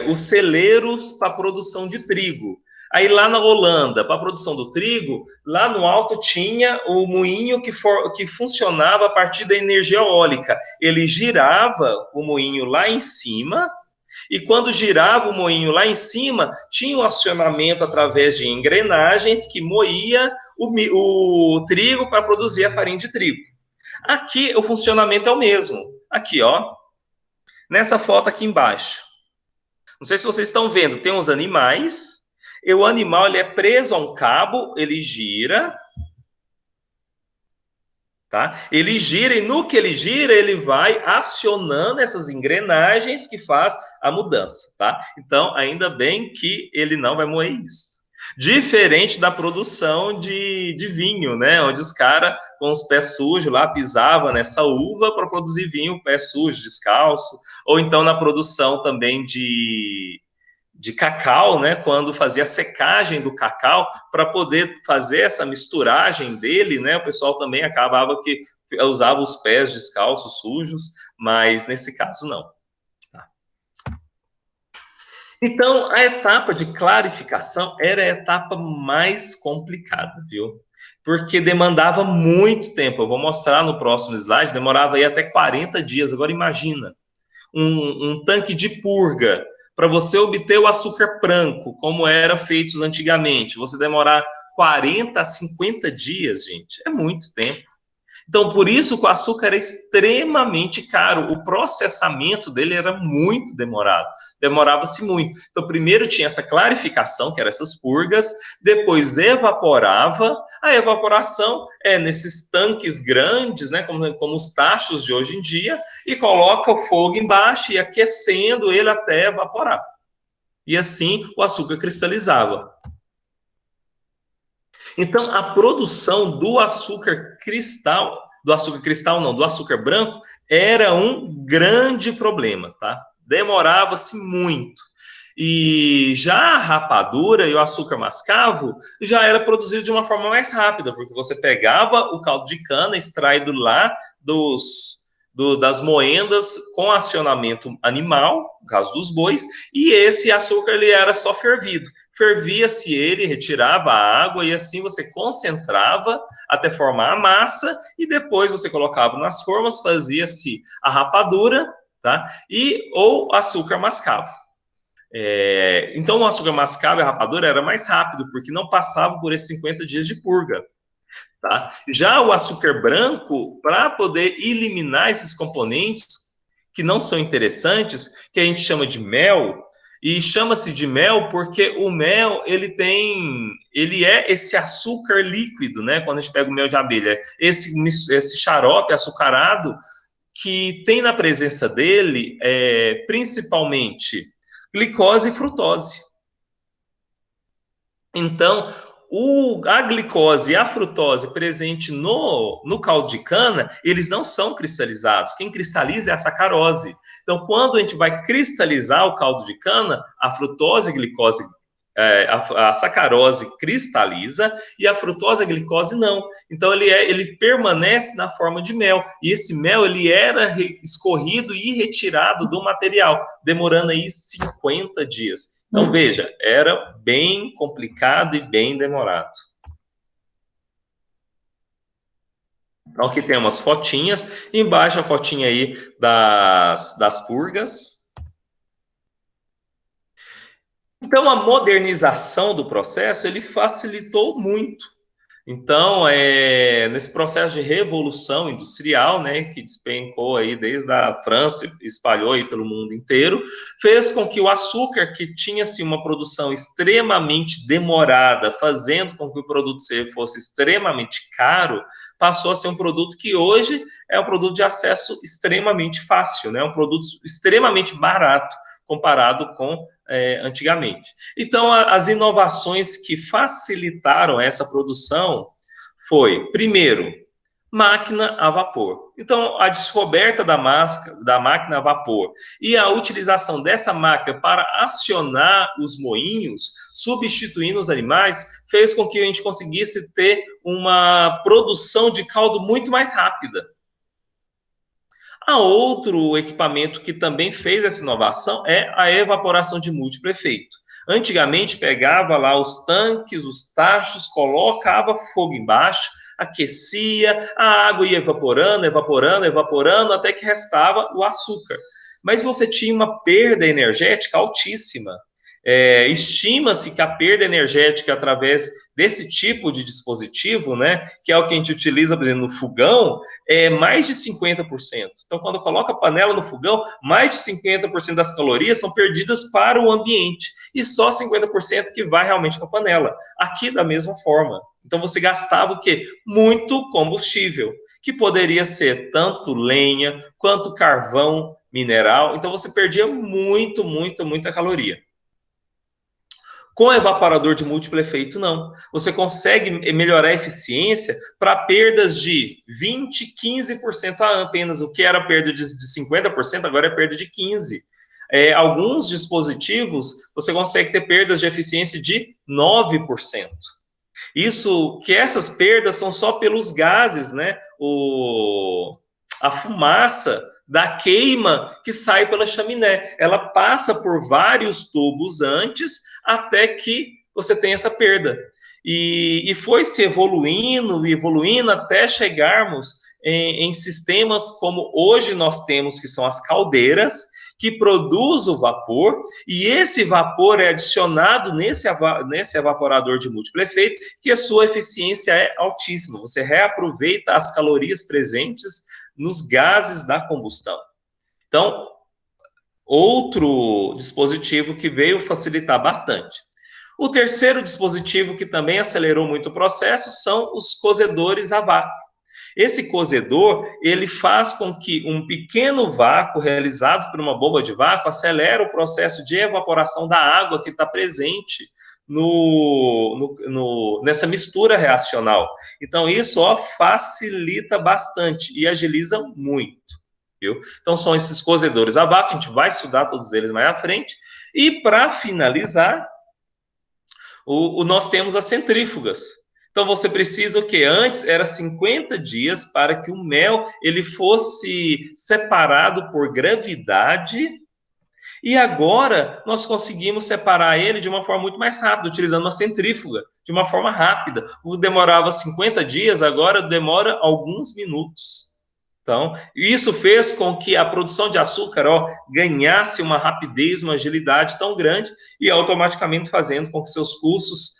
os celeiros para produção de trigo. Aí lá na Holanda, para a produção do trigo, lá no alto tinha o moinho que funcionava a partir da energia eólica. Ele girava o moinho lá em cima, e quando girava o moinho lá em cima, tinha um acionamento através de engrenagens que moía o trigo para produzir a farinha de trigo. Aqui o funcionamento é o mesmo. Aqui, ó, nessa foto aqui embaixo. Não sei se vocês estão vendo, tem uns animais, e o animal ele é preso a um cabo, ele gira, tá? Ele gira, e no que ele gira, ele vai acionando essas engrenagens que faz a mudança, tá? Então, ainda bem que ele não vai moer isso. Diferente da produção de vinho, né? Onde os caras, com os pés sujos lá, pisavam nessa uva para produzir vinho, pé sujo, descalço. Ou então na produção também de cacau, né, quando fazia a secagem do cacau, para poder fazer essa misturagem dele, né, o pessoal também acabava que usava os pés descalços, sujos, mas nesse caso não. Tá? Então, a etapa de clarificação era a etapa mais complicada, viu? Porque demandava muito tempo. Eu vou mostrar no próximo slide, demorava aí até 40 dias. Agora imagina, um tanque de purga, para você obter o açúcar branco, como era feito antigamente, você demorar 40 a 50 dias, gente, é muito tempo. Então, por isso que o açúcar era extremamente caro, o processamento dele era muito demorado, demorava-se muito. Então, primeiro tinha essa clarificação, que eram essas purgas, depois evaporava, a evaporação é nesses tanques grandes, né, como os tachos de hoje em dia, e coloca o fogo embaixo e aquecendo ele até evaporar. E assim o açúcar cristalizava. Então, a produção do açúcar cristal não, do açúcar branco, era um grande problema, tá? Demorava-se muito. E já a rapadura e o açúcar mascavo já era produzido de uma forma mais rápida, porque você pegava o caldo de cana extraído lá das moendas com acionamento animal, no caso dos bois, e esse açúcar ele era só fervido. Fervia-se ele, retirava a água e assim você concentrava até formar a massa e depois você colocava nas formas, fazia-se a rapadura, tá? E ou açúcar mascavo. Então, o açúcar mascavo e a rapadura era mais rápido, porque não passava por esses 50 dias de purga. Tá? Já o açúcar branco, para poder eliminar esses componentes que não são interessantes, que a gente chama de mel, e chama-se de mel porque o mel, ele é esse açúcar líquido, né? Quando a gente pega o mel de abelha, esse xarope açucarado que tem na presença dele, principalmente glicose e frutose. Então, a glicose e a frutose presente no caldo de cana, eles não são cristalizados. Quem cristaliza é a sacarose. Então, quando a gente vai cristalizar o caldo de cana, a frutose e a glicose, a sacarose cristaliza e a frutose e a glicose não. Então, ele permanece na forma de mel. E esse mel, ele era escorrido e retirado do material, demorando aí 50 dias. Então, veja, era bem complicado e bem demorado. Então, aqui tem umas fotinhas, embaixo a fotinha aí das purgas. Então, a modernização do processo, ele facilitou muito. Então, nesse processo de revolução industrial, né, que despencou aí desde a França, espalhou aí pelo mundo inteiro, fez com que o açúcar, que tinha assim, uma produção extremamente demorada, fazendo com que o produto fosse extremamente caro, passou a ser um produto que hoje é um produto de acesso extremamente fácil, né, um produto extremamente barato comparado com antigamente. Então, as inovações que facilitaram essa produção foi, primeiro, máquina a vapor. Então, a descoberta da máquina a vapor e a utilização dessa máquina para acionar os moinhos, substituindo os animais, fez com que a gente conseguisse ter uma produção de caldo muito mais rápida. A outro equipamento que também fez essa inovação é a evaporação de múltiplo efeito. Antigamente pegava lá os tanques, os tachos, colocava fogo embaixo, aquecia, a água ia evaporando, evaporando, evaporando, até que restava o açúcar. Mas você tinha uma perda energética altíssima. Estima-se que a perda energética através desse tipo de dispositivo, né, que é o que a gente utiliza, por exemplo, no fogão, é mais de 50%. Então, quando coloca a panela no fogão, mais de 50% das calorias são perdidas para o ambiente e só 50% que vai realmente para a panela. Aqui, da mesma forma. Então, você gastava o quê? Muito combustível, que poderia ser tanto lenha quanto carvão mineral. Então, você perdia muita caloria. Com evaporador de múltiplo efeito, não. Você consegue melhorar a eficiência para perdas de 20%, 15% apenas. O que era perda de 50%, agora é perda de 15%. Alguns dispositivos, você consegue ter perdas de eficiência de 9%. Isso, que essas perdas são só pelos gases, né? A fumaça da queima que sai pela chaminé. Ela passa por vários tubos antes até que você tenha essa perda. E foi se evoluindo até chegarmos em sistemas como hoje nós temos, que são as caldeiras, que produz o vapor, e esse vapor é adicionado nesse evaporador de múltiplo efeito, que a sua eficiência é altíssima. Você reaproveita as calorias presentes nos gases da combustão. Então, outro dispositivo que veio facilitar bastante. O terceiro dispositivo que também acelerou muito o processo são os cozedores a vácuo. Esse cozedor, ele faz com que um pequeno vácuo realizado por uma bomba de vácuo acelere o processo de evaporação da água que está presente nessa mistura reacional. Então, isso facilita bastante e agiliza muito. viu? Então, são esses cozedores a vácuo, a gente vai estudar todos eles mais à frente. E, para finalizar, nós temos as centrífugas. Então, você precisa o quê? Antes, era 50 dias para que o mel ele fosse separado por gravidade, e agora nós conseguimos separar ele de uma forma muito mais rápida, utilizando uma centrífuga, de uma forma rápida. O demorava 50 dias, agora demora alguns minutos. Então, isso fez com que a produção de açúcar ganhasse uma rapidez, uma agilidade tão grande, e automaticamente fazendo com que seus custos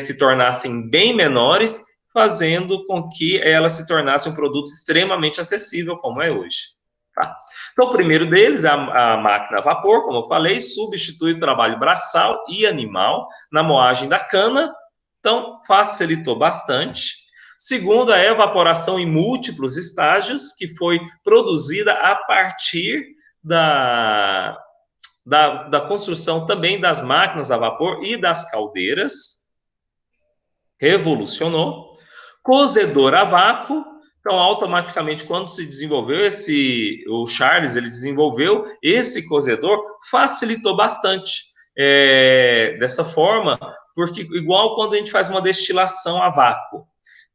se tornassem bem menores, fazendo com que ela se tornasse um produto extremamente acessível, como é hoje. Tá? Então, o primeiro deles, a máquina a vapor, como eu falei, substitui o trabalho braçal e animal na moagem da cana, então facilitou bastante. Segundo, a evaporação em múltiplos estágios, que foi produzida a partir da construção também das máquinas a vapor e das caldeiras. Revolucionou. Cozedor a vácuo. Então, automaticamente, quando se desenvolveu o Charles, ele desenvolveu esse cozedor, facilitou bastante. Dessa forma, porque igual quando a gente faz uma destilação a vácuo.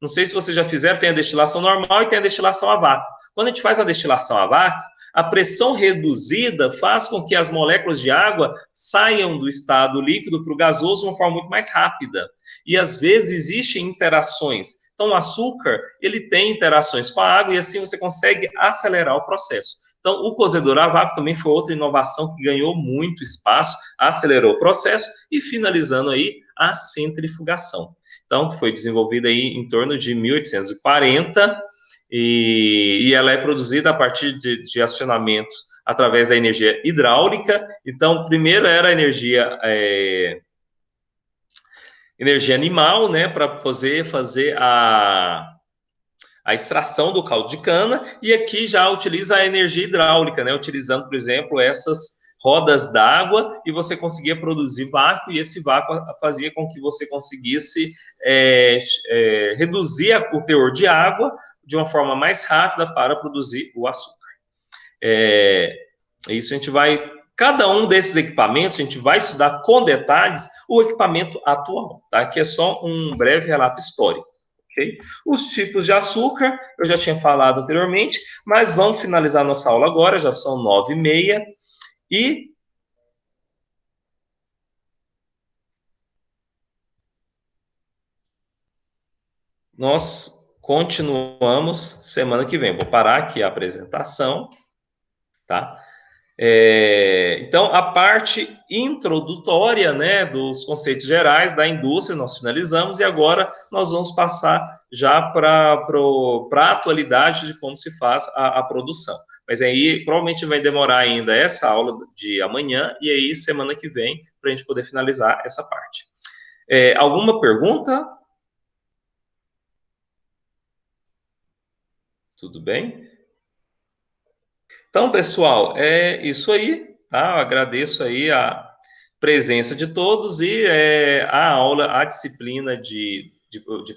Não sei se vocês já fizeram, tem a destilação normal e tem a destilação a vácuo. Quando a gente faz a destilação a vácuo, a pressão reduzida faz com que as moléculas de água saiam do estado líquido para o gasoso de uma forma muito mais rápida. E às vezes existem interações. Então, o açúcar, ele tem interações com a água e assim você consegue acelerar o processo. Então, o cozedor a vácuo também foi outra inovação que ganhou muito espaço, acelerou o processo e finalizando aí a centrifugação. Então, que foi desenvolvida aí em torno de 1840 e ela é produzida a partir de acionamentos através da energia hidráulica. Então, primeiro era a energia animal, né, para fazer a extração do caldo de cana, e aqui já utiliza a energia hidráulica, né, utilizando, por exemplo, essas rodas d'água, e você conseguia produzir vácuo, e esse vácuo fazia com que você conseguisse reduzir o teor de água de uma forma mais rápida para produzir o açúcar. Isso a gente vai... Cada um desses equipamentos, a gente vai estudar com detalhes o equipamento atual, tá? Aqui é só um breve relato histórico, ok? Os tipos de açúcar, eu já tinha falado anteriormente, mas vamos finalizar nossa aula agora, já são 9h30, e nós continuamos semana que vem. Vou parar aqui a apresentação, tá? Então, a parte introdutória, né, dos conceitos gerais da indústria, nós finalizamos, e agora nós vamos passar já para a atualidade de como se faz a produção. Mas aí, provavelmente vai demorar ainda essa aula de amanhã, e aí, semana que vem, para a gente poder finalizar essa parte. Alguma pergunta? Tudo bem? Então, pessoal, é isso aí, tá? Eu agradeço aí a presença de todos e a aula, a disciplina de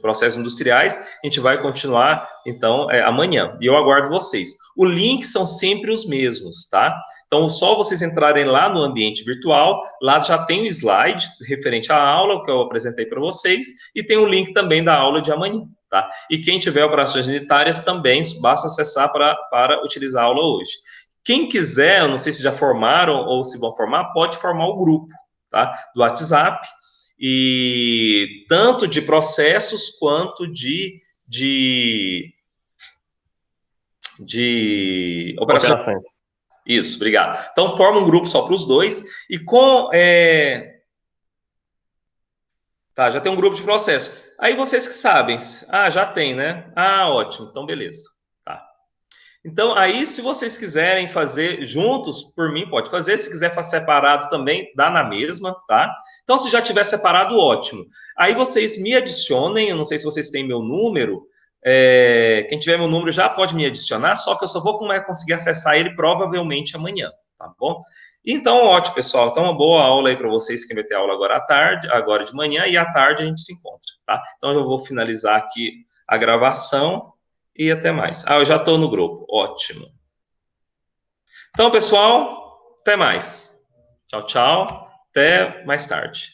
processos industriais, a gente vai continuar, então, amanhã. E eu aguardo vocês. Os links são sempre os mesmos, tá? Então, só vocês entrarem lá no ambiente virtual, lá já tem o slide referente à aula que eu apresentei para vocês, e tem o link também da aula de amanhã, tá? E quem tiver operações unitárias também, basta acessar para utilizar a aula hoje. Quem quiser, eu não sei se já formaram ou se vão formar, pode formar o grupo, tá? Do WhatsApp, e tanto de processos quanto de operações. Isso, obrigado. Então, forma um grupo só para os dois, e tá, já tem um grupo de processo. Aí vocês que sabem, já tem, né? Ótimo, então beleza. Tá. Então, aí, se vocês quiserem fazer juntos, por mim, pode fazer. Se quiser fazer separado também, dá na mesma, tá? Então, se já tiver separado, ótimo. Aí vocês me adicionem, eu não sei se vocês têm meu número, quem tiver meu número já pode me adicionar, só que eu só vou conseguir acessar ele provavelmente amanhã, tá bom? Então, ótimo, pessoal. Então, uma boa aula aí para vocês que vai ter aula agora à tarde, agora de manhã, e à tarde a gente se encontra, tá? Então, eu vou finalizar aqui a gravação e até mais. Eu já estou no grupo. Ótimo. Então, pessoal, até mais. Tchau, tchau. Até mais tarde.